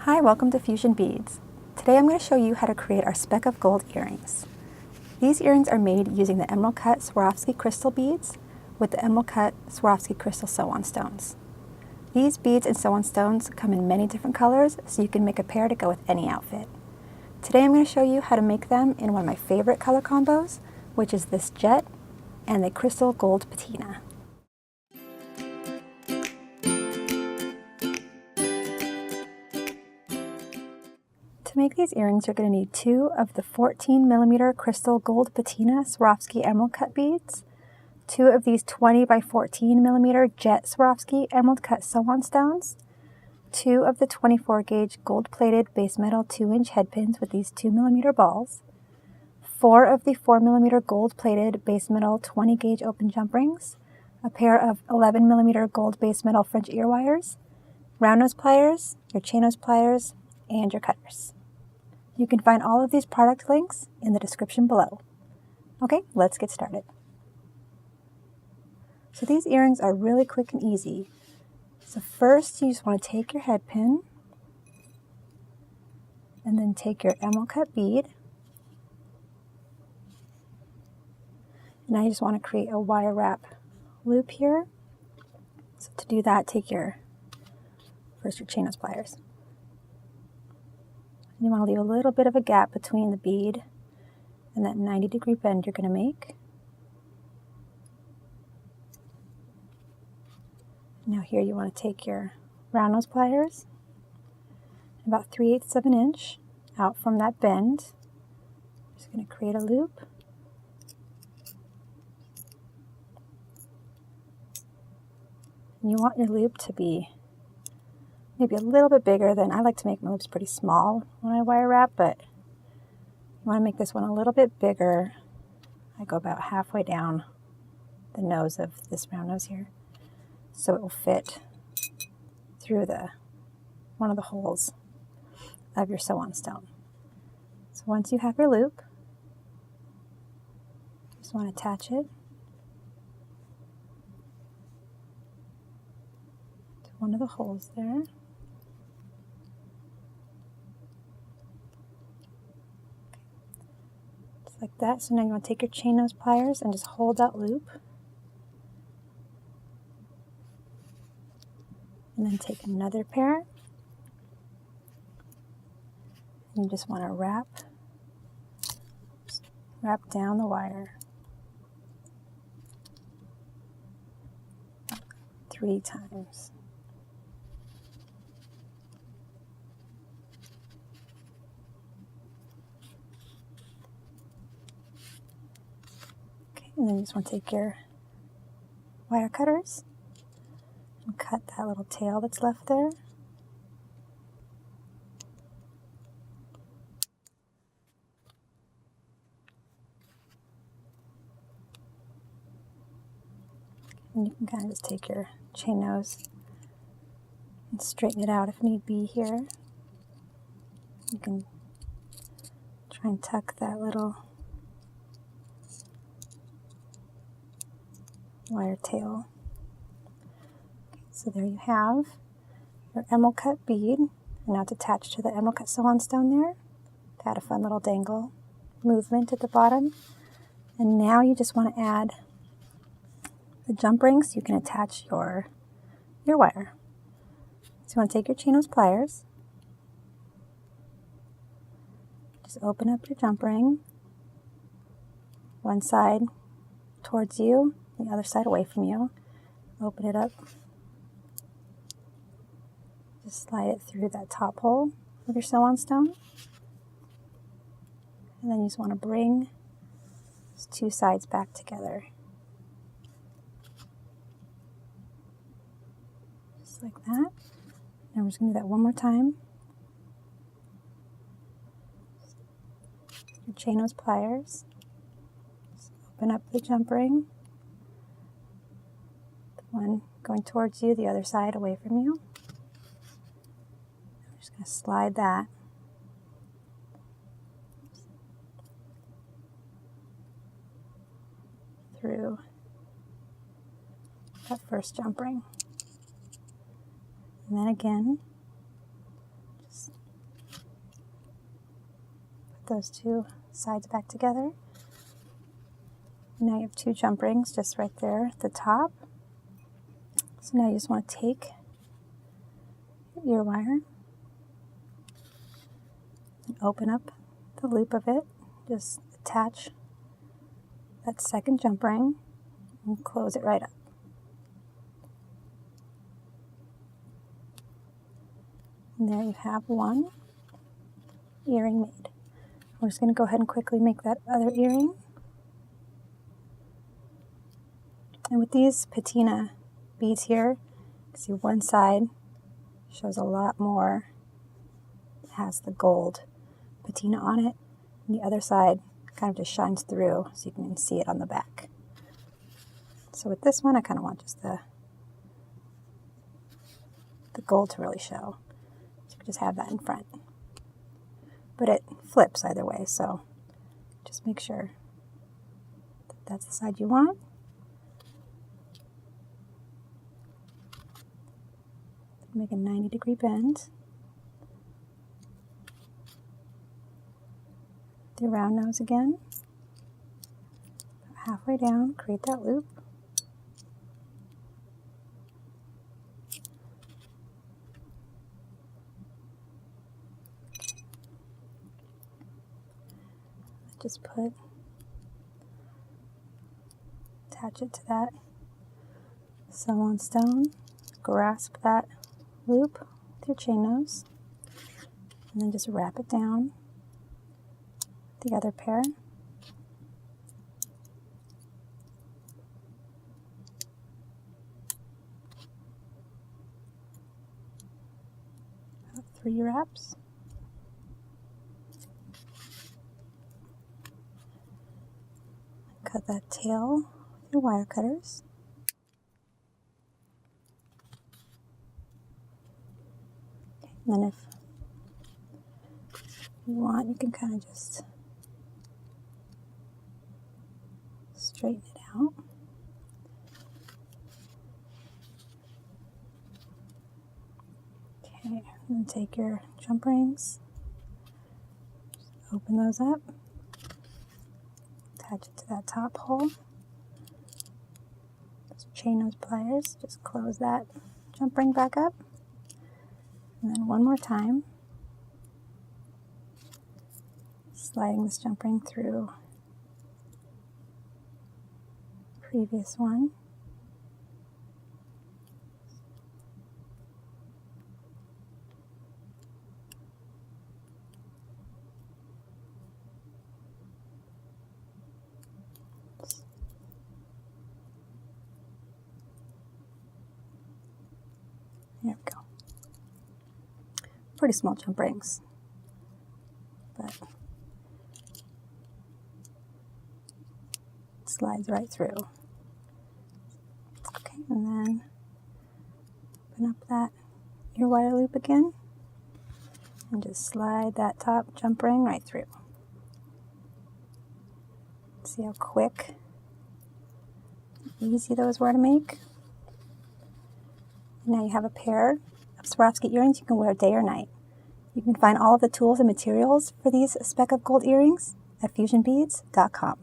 Hi, welcome to Fusion Beads. Today I'm going to show you how to create our Speck of Gold earrings. These earrings are made using the emerald cut Swarovski crystal beads with the emerald cut Swarovski crystal sew-on stones. These beads and sew-on stones come in many different colors, so you can make a pair to go with any outfit. Today I'm going to show you how to make them in one of my favorite color combos, which is this jet and the crystal gold patina. To make these earrings, you're going to need 2 of the 14mm crystal gold patina Swarovski emerald cut beads, 2 of these 20 by 14mm jet Swarovski emerald cut sew-on stones, 2 of the 24 gauge gold plated base metal 2-inch head pins with these 2mm balls, 4 of the 4mm gold plated base metal 20 gauge open jump rings, a pair of 11mm gold base metal French ear wires, round nose pliers, your chain nose pliers, and your cutters. You can find all of these product links in the description below. Okay, let's get started. So these earrings are really quick and easy. So first you just want to take your head pin and then take your emerald cut bead. And now you just want to create a wire wrap loop here. So to do that, take first your chain nose pliers. You want to leave a little bit of a gap between the bead and that 90-degree bend you're going to make. Now here you want to take your round nose pliers, about 3/8 of an inch out from that bend. Just going to create a loop. And you want your loop to be maybe a little bit bigger than, I like to make my loops pretty small when I wire wrap, but you want to make this one a little bit bigger. I go about halfway down the nose of this round nose here, so it will fit through one of the holes of your sew-on stone. So once you have your loop, you just want to attach it to one of the holes there. Like that. So now you want to take your chain nose pliers and just hold that loop. And then take another pair. And you just want to wrap down the wire 3 times. And then you just want to take your wire cutters and cut that little tail that's left there. And you can kind of just take your chain nose and straighten it out if need be here. You can try and tuck that little wire tail. Okay, so there you have your emerald cut bead, and now it's attached to the emerald cut sew-on stone there to add a fun little dangle movement at the bottom. And now you just want to add the jump rings. You can attach your wire. So you want to take your chain nose pliers, just open up your jump ring, one side towards you, the other side away from you. Open it up. Just slide it through that top hole with your sew-on stone. And then you just want to bring these 2 sides back together. Just like that. And we're just going to do that one more time. Your chain nose pliers. Just open up the jump ring. One going towards you, the other side away from you. I'm just going to slide that through that first jump ring. And then again, just those two sides back together. Now you have 2 jump rings just right there at the top. So now you just want to take your ear wire and open up the loop of it. Just attach that second jump ring and close it right up. And there you have one earring made. We're just going to go ahead and quickly make that other earring. And with these patina beads here, you can see one side shows a lot more. It has the gold patina on it, and the other side kind of just shines through so you can see it on the back. So with this one, I kind of want just the gold to really show. So you can just have that in front. But it flips either way, so just make sure that that's the side you want. Make a 90-degree bend. The round nose again. About halfway down, create that loop. Just attach it to that sew-on stone. Grasp that loop with your chain nose, and then just wrap it down the other pair. About 3 wraps. Cut that tail with your wire cutters. And then if you want, you can kind of just straighten it out. Okay, and then take your jump rings, open those up, attach it to that top hole. Those chain nose pliers, just close that jump ring back up. And then one more time, sliding this jump ring through the previous one. There we go. Pretty small jump rings, but it slides right through. Okay, and then open up that ear wire loop again and just slide that top jump ring right through. See how quick and easy those were to make? Now you have a pair of Swarovski earrings you can wear day or night. You can find all of the tools and materials for these Speck of Gold earrings at fusionbeads.com.